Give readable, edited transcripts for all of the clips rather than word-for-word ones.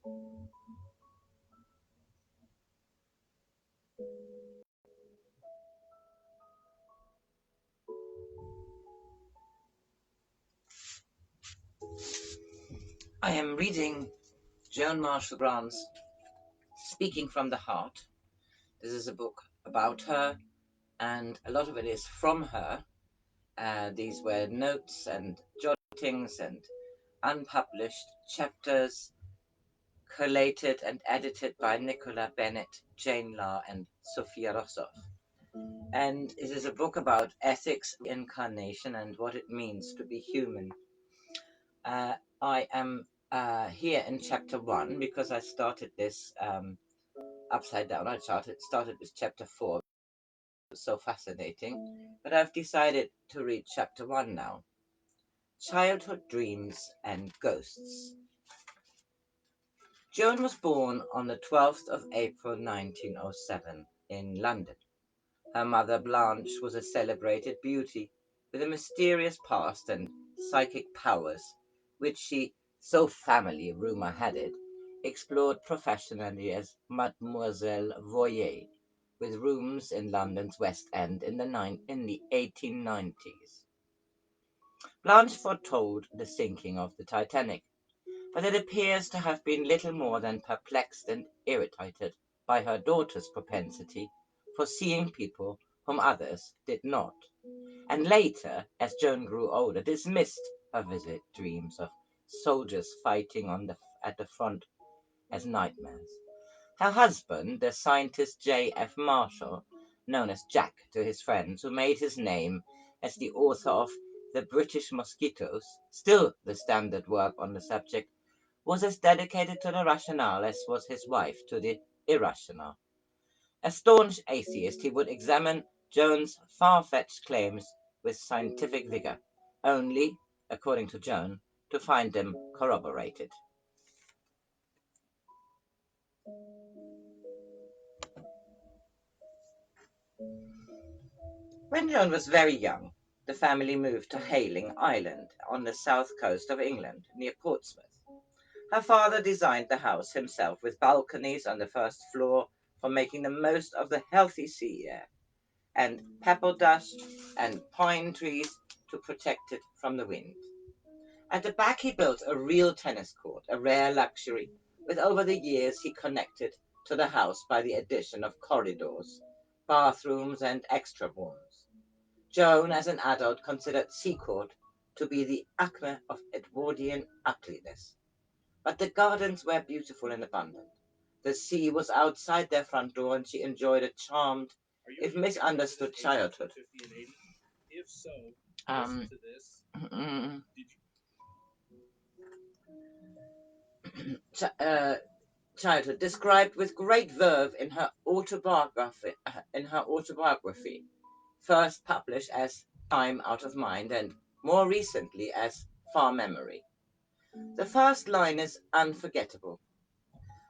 I am reading Joan Marshall Grant's Speaking from the Heart. This is a book about her, and a lot of it is from her. These were notes and jottings and unpublished chapters collated and edited by Nicola Bennett, Jane Law, and Sophia Rossoff. And it is a book about ethics, incarnation, and what it means to be human. I am here in chapter 1 because I started this upside down. I started with chapter 4. It was so fascinating. But I've decided to read chapter 1 now. Childhood Dreams and Ghosts. Joan was born on the 12th of April 1907 in London. Her mother Blanche was a celebrated beauty with a mysterious past and psychic powers, which she, so family rumor had it, explored professionally as Mademoiselle Voyer, with rooms in London's West End in the 1890s. Blanche foretold the sinking of the Titanic, but it appears to have been little more than perplexed and irritated by her daughter's propensity for seeing people whom others did not, and later, as Joan grew older, dismissed her vivid dreams of soldiers fighting at the front as nightmares. Her husband, the scientist J.F. Marshall, known as Jack to his friends, who made his name as the author of The British Mosquitoes, still the standard work on the subject, was as dedicated to the rational as was his wife to the irrational. A staunch atheist, he would examine Joan's far-fetched claims with scientific vigor, only, according to Joan, to find them corroborated. When Joan was very young, the family moved to Hayling Island on the south coast of England, near Portsmouth. Her father designed the house himself with balconies on the first floor for making the most of the healthy sea air, and pebble dust and pine trees to protect it from the wind. At the back he built a real tennis court, a rare luxury, with over the years he connected to the house by the addition of corridors, bathrooms and extra rooms. Joan, as an adult, considered Seacourt to be the acme of Edwardian ugliness. But the gardens were beautiful and abundant. The sea was outside their front door, and she enjoyed a charmed, if misunderstood, childhood. Um, childhood described with great verve in her autobiography, first published as Time Out of Mind and more recently as Far Memory. The first line is unforgettable.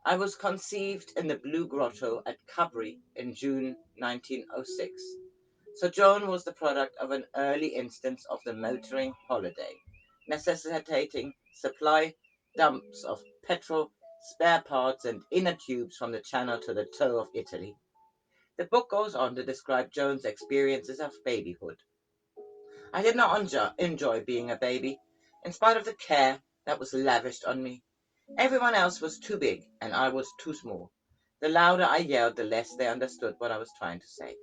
I was conceived in the Blue Grotto at Cabri in June 1906. So Joan was the product of an early instance of the motoring holiday, necessitating supply dumps of petrol, spare parts, and inner tubes from the Channel to the toe of Italy. The book goes on to describe Joan's experiences of babyhood. I did not enjoy being a baby, in spite of the care that was lavished on me. Everyone else was too big, and I was too small. The louder I yelled, the less they understood what I was trying to say.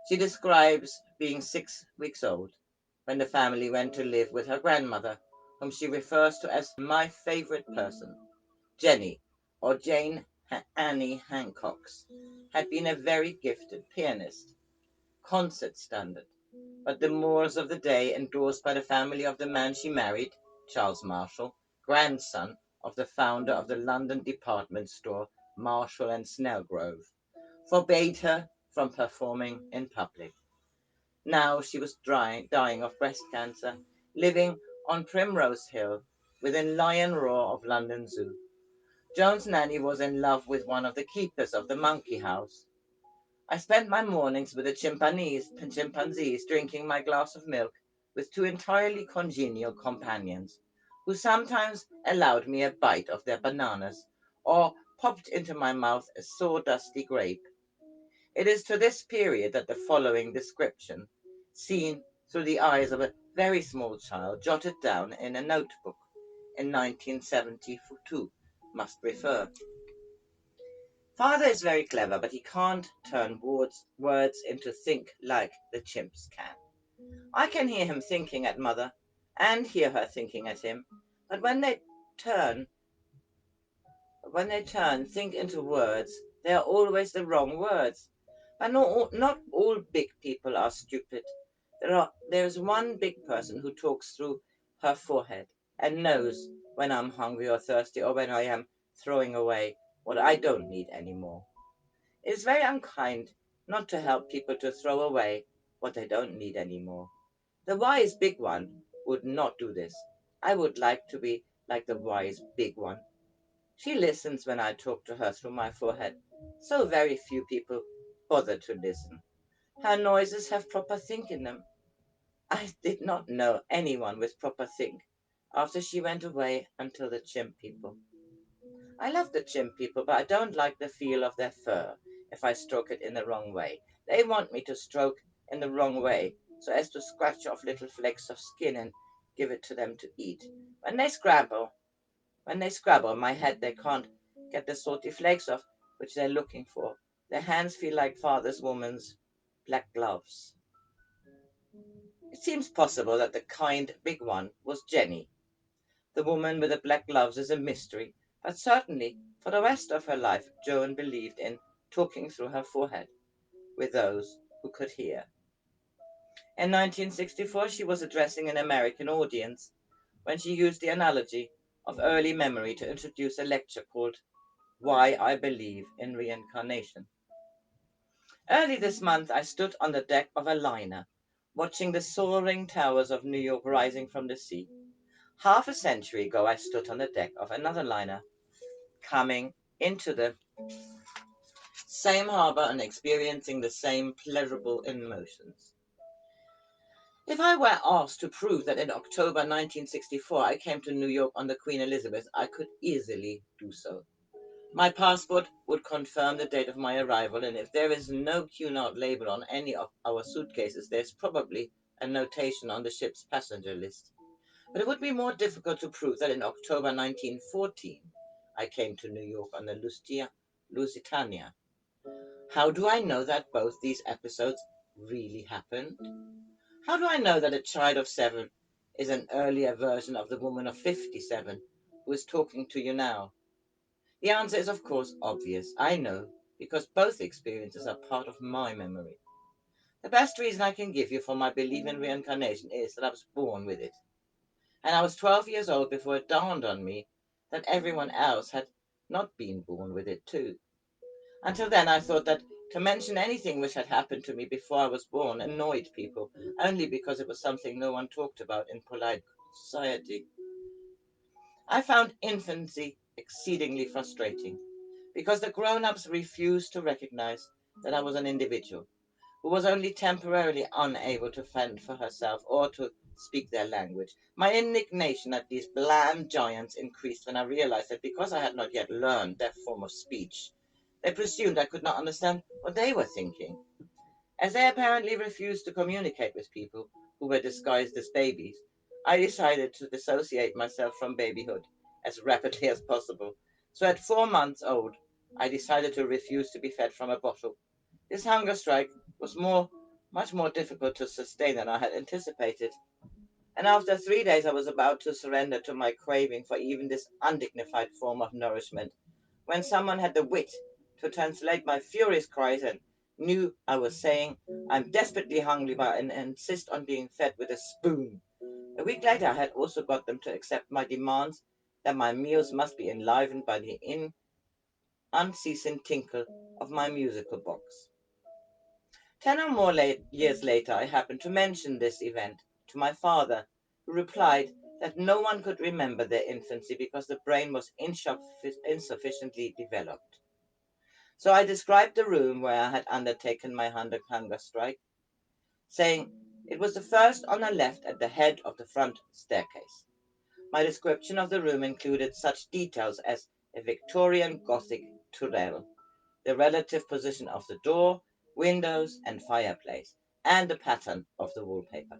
She describes being 6 weeks old when the family went to live with her grandmother, whom she refers to as my favorite person. Jenny, or Jane Annie Hancox, had been a very gifted pianist, concert standard, but the mores of the day endorsed by the family of the man she married, Charles Marshall, grandson of the founder of the London department store Marshall and Snellgrove, forbade her from performing in public. Now she was dying of breast cancer, living on Primrose Hill within lion roar of London Zoo. Joan's nanny was in love with one of the keepers of the monkey house. I spent my mornings with the chimpanzees drinking my glass of milk with two entirely congenial companions, who sometimes allowed me a bite of their bananas or popped into my mouth a sawdusty grape. It is to this period that the following description, seen through the eyes of a very small child, jotted down in a notebook in 1972, must refer. Father is very clever, but he can't turn words into think like the chimps can. I can hear him thinking at mother and hear her thinking at him, but turn, when they turn think into words, they are always the wrong words. But not all big people are stupid. There is one big person who talks through her forehead and knows when I'm hungry or thirsty or when I am throwing away what I don't need anymore. It is very unkind not to help people to throw away what they don't need anymore. The wise big one would not do this. I would like to be like the wise big one. She listens when I talk to her through my forehead. So very few people bother to listen. Her noises have proper think in them. I did not know anyone with proper think after she went away until the chimp people. I love the chimp people, but I don't like the feel of their fur if I stroke it in the wrong way. They want me to stroke in the wrong way so as to scratch off little flakes of skin and give it to them to eat. When they scrabble, when they scrabble my head, they can't get the salty flakes off which they're looking for. Their hands feel like father's woman's black gloves. It seems possible that the kind big one was Jenny. The woman with the black gloves is a mystery, but certainly for the rest of her life Joan believed in talking through her forehead with those who could hear. In 1964 she was addressing an American audience when she used the analogy of early memory to introduce a lecture called Why I Believe in Reincarnation. Early this month I stood on the deck of a liner, watching the soaring towers of New York rising from the sea. Half a century ago I stood on the deck of another liner, coming into the same harbor and experiencing the same pleasurable emotions. If I were asked to prove that in October 1964 I came to New York on the Queen Elizabeth, I could easily do so. My passport would confirm the date of my arrival, and if there is no Cunard label on any of our suitcases, there's probably a notation on the ship's passenger list. But it would be more difficult to prove that in October 1914 I came to New York on the Lusitania. How do I know that both these episodes really happened? How do I know that a child of 7 is an earlier version of the woman of 57 who is talking to you now? The answer is, of course, obvious. I know because both experiences are part of my memory. The best reason I can give you for my belief in reincarnation is that I was born with it. And I was 12 years old before it dawned on me that everyone else had not been born with it too. Until then, I thought that to mention anything which had happened to me before I was born annoyed people, only because it was something no one talked about in polite society. I found infancy exceedingly frustrating, because the grown-ups refused to recognize that I was an individual who was only temporarily unable to fend for herself or to speak their language. My indignation at these bland giants increased when I realized that because I had not yet learned their form of speech, they presumed I could not understand what they were thinking. As they apparently refused to communicate with people who were disguised as babies, I decided to dissociate myself from babyhood as rapidly as possible. So at 4 months old, I decided to refuse to be fed from a bottle. This hunger strike was much more difficult to sustain than I had anticipated. And after 3 days, I was about to surrender to my craving for even this undignified form of nourishment, when someone had the wit to translate my furious cries and knew I was saying, I'm desperately hungry, but and insist on being fed with a spoon. A week later, I had also got them to accept my demands that my meals must be enlivened by the unceasing tinkle of my musical box. 10 or more years later, I happened to mention this event to my father, who replied that no one could remember their infancy because the brain was insufficiently developed. So I described the room where I had undertaken my hunger strike, saying it was the first on the left at the head of the front staircase. My description of the room included such details as a Victorian Gothic tourelle, the relative position of the door, windows, and fireplace, and the pattern of the wallpaper.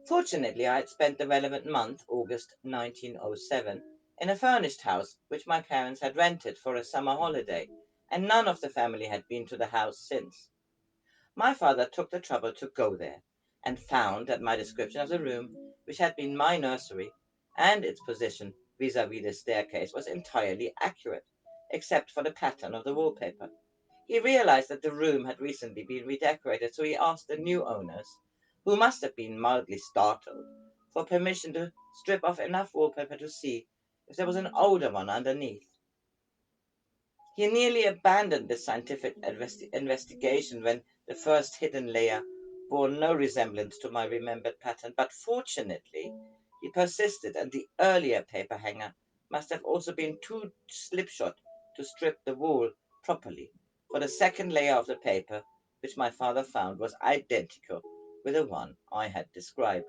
Fortunately, I had spent the relevant month, August 1907, in a furnished house which my parents had rented for a summer holiday, and none of the family had been to the house since. My father took the trouble to go there, and found that my description of the room, which had been my nursery, and its position vis-à-vis the staircase, was entirely accurate, except for the pattern of the wallpaper. He realized that the room had recently been redecorated, so he asked the new owners, who must have been mildly startled, for permission to strip off enough wallpaper to see if there was an older one underneath. He nearly abandoned this scientific investigation when the first hidden layer bore no resemblance to my remembered pattern, but fortunately he persisted, and the earlier paper hanger must have also been too slipshod to strip the wall properly, for the second layer of the paper, which my father found, was identical with the one I had described.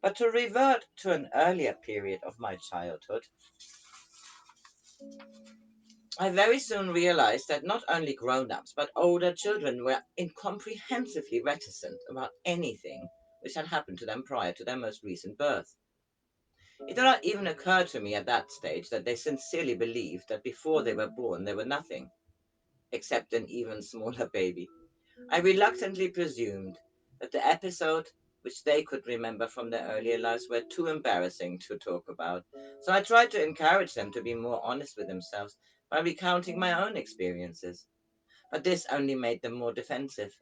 But to revert to an earlier period of my childhood, I very soon realized that not only grown-ups but older children were incomprehensibly reticent about anything which had happened to them prior to their most recent birth. It did not even occur to me at that stage that they sincerely believed that before they were born they were nothing, except an even smaller baby. I reluctantly presumed that the episode which they could remember from their earlier lives were too embarrassing to talk about, so I tried to encourage them to be more honest with themselves by recounting my own experiences. But this only made them more defensive.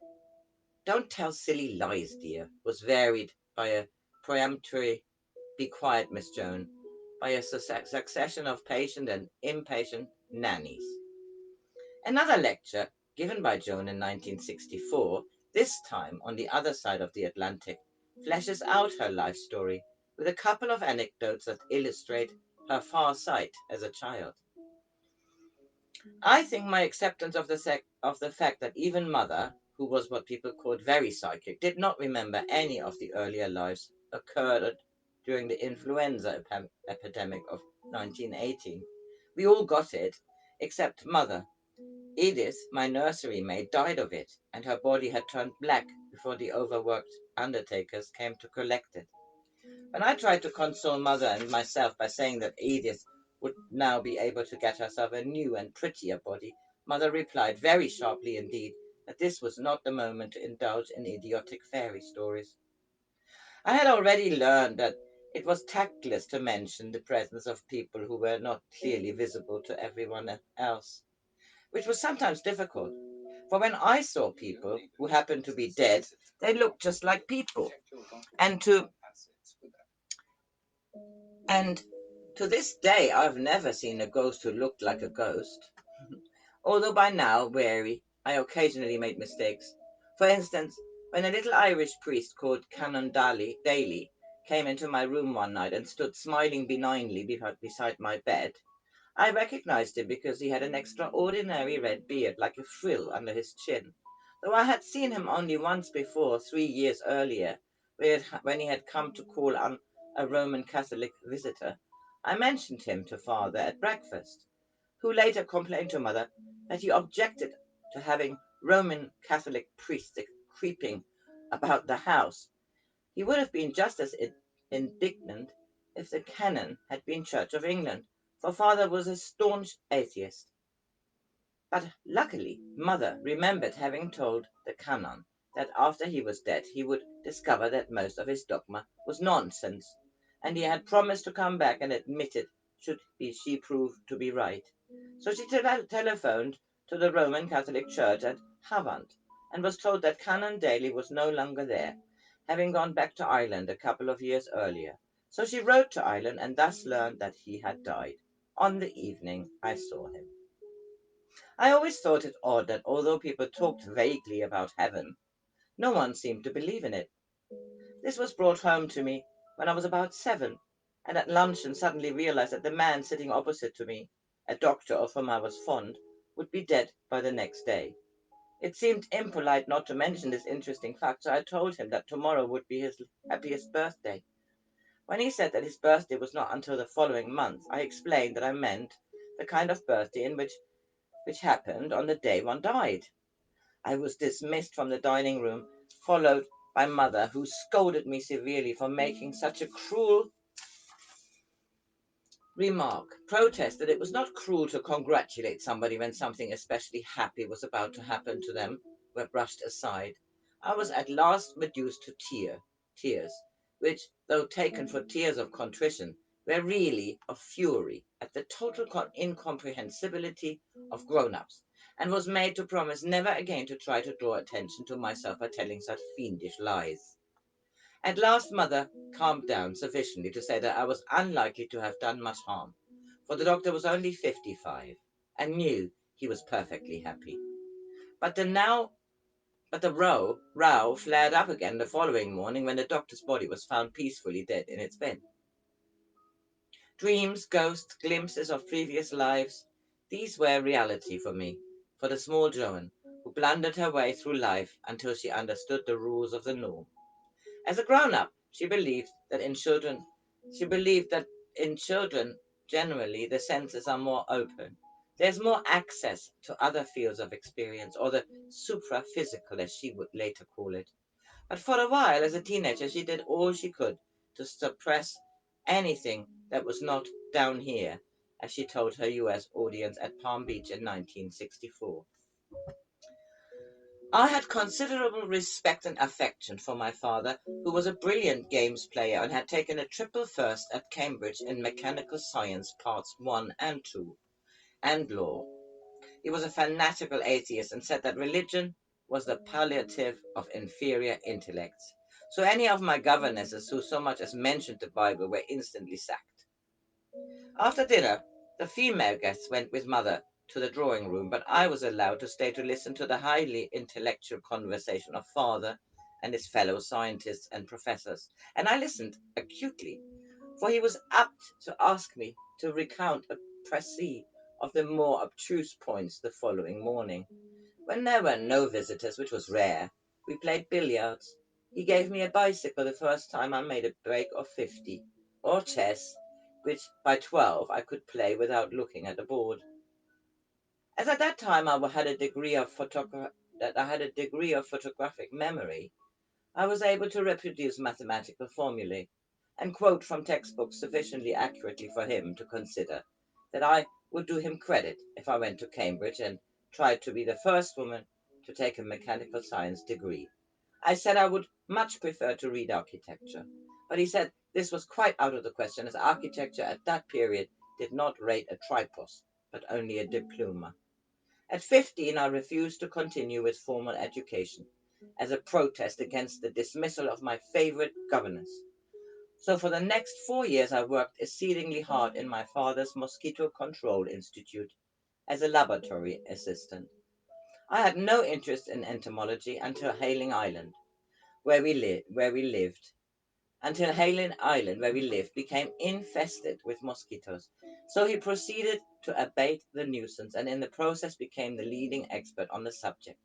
"Don't tell silly lies, dear," was varied by a peremptory "Be quiet, Miss Joan," by a succession of patient and impatient nannies. Another lecture, given by Joan in 1964, this time on the other side of the Atlantic, fleshes out her life story with a couple of anecdotes that illustrate her far sight as a child. I think my acceptance of the fact that even Mother, who was what people called very psychic, did not remember any of the earlier lives occurred during the influenza epidemic of 1918. We all got it, except Mother. Edith, my nursery maid, died of it, and her body had turned black before the overworked undertakers came to collect it. When I tried to console Mother and myself by saying that Edith would now be able to get herself a new and prettier body, Mother replied very sharply indeed that this was not the moment to indulge in idiotic fairy stories. I had already learned that it was tactless to mention the presence of people who were not clearly visible to everyone else, which was sometimes difficult. For when I saw people who happened to be dead, they looked just like people. And to and to this day I've never seen a ghost who looked like a ghost. Although by now, wary, I occasionally made mistakes. For instance, when a little Irish priest called Canon Daly came into my room one night and stood smiling benignly beside my bed, I recognized him because he had an extraordinary red beard like a frill under his chin. Though I had seen him only once before, 3 years earlier, when he had come to call on a Roman Catholic visitor, I mentioned him to Father at breakfast, who later complained to Mother that he objected to having Roman Catholic priests creeping about the house. He would have been just as indignant if the canon had been Church of England, for Father was a staunch atheist. But luckily, Mother remembered having told the canon that after he was dead he would discover that most of his dogma was nonsense, and he had promised to come back and admit it should she prove to be right. So she telephoned to the Roman Catholic Church at Havant and was told that Canon Daly was no longer there, having gone back to Ireland a couple of years earlier. So she wrote to Ireland and thus learned that he had died on the evening I saw him. I always thought it odd that although people talked vaguely about heaven, no one seemed to believe in it. This was brought home to me when I was about 7, and at luncheon suddenly realized that the man sitting opposite to me, a doctor of whom I was fond, would be dead by the next day. It seemed impolite not to mention this interesting fact, so I told him that tomorrow would be his happiest birthday. When he said that his birthday was not until the following month, I explained that I meant the kind of birthday in which happened on the day one died. I was dismissed from the dining room, followed by mother, who scolded me severely for making such a cruel remark. Protest that it was not cruel to congratulate somebody when something especially happy was about to happen to them were brushed aside. I was at last reduced to tears, which, though taken for tears of contrition, were really of fury at the total incomprehensibility of grown-ups, and was made to promise never again to try to draw attention to myself by telling such fiendish lies. At last mother calmed down sufficiently to say that I was unlikely to have done much harm, for the doctor was only 55 and knew he was perfectly happy. But the row flared up again the following morning when the doctor's body was found peacefully dead in its bed. Dreams, ghosts, glimpses of previous lives, these were reality for me, for the small Joan, who blundered her way through life until she understood the rules of the norm. As a grown-up, she believed that in children generally the senses are more open. There's more access to other fields of experience, or the supra-physical, as she would later call it. But for a while, as a teenager, she did all she could to suppress anything that was not down here, as she told her US audience at Palm Beach in 1964. I had considerable respect and affection for my father, who was a brilliant games player and had taken a triple first at Cambridge in mechanical science parts 1 and 2, and law. He was a fanatical atheist and said that religion was the palliative of inferior intellects. So any of my governesses who so much as mentioned the Bible were instantly sacked. After dinner, the female guests went with mother to the drawing room, but I was allowed to stay to listen to the highly intellectual conversation of father and his fellow scientists and professors. And I listened acutely, for he was apt to ask me to recount a précis of the more abstruse points the following morning. When there were no visitors, which was rare, we played billiards. He gave me a bicycle the first time I made a break of 50, or chess, which by 12 I could play without looking at the board. As at that time I had a degree of photographic memory, I was able to reproduce mathematical formulae and quote from textbooks sufficiently accurately for him to consider that I would do him credit if I went to Cambridge and tried to be the first woman to take a mechanical science degree. I said I would much prefer to read architecture, but he said this was quite out of the question, as architecture at that period did not rate a tripos, but only a diploma. At 15, I refused to continue with formal education as a protest against the dismissal of my favorite governess. So for the next 4 years, I worked exceedingly hard in my father's mosquito control institute as a laboratory assistant. I had no interest in entomology until Hailing Island, where we lived, until Hailing Island, where we lived, became infested with mosquitoes. So he proceeded to abate the nuisance and in the process became the leading expert on the subject.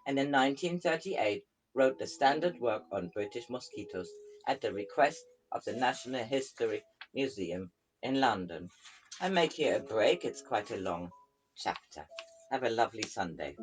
And in 1938 wrote the standard work on British mosquitoes at the request of the National History Museum in London. I make here a break, it's quite a long chapter. Have a lovely Sunday.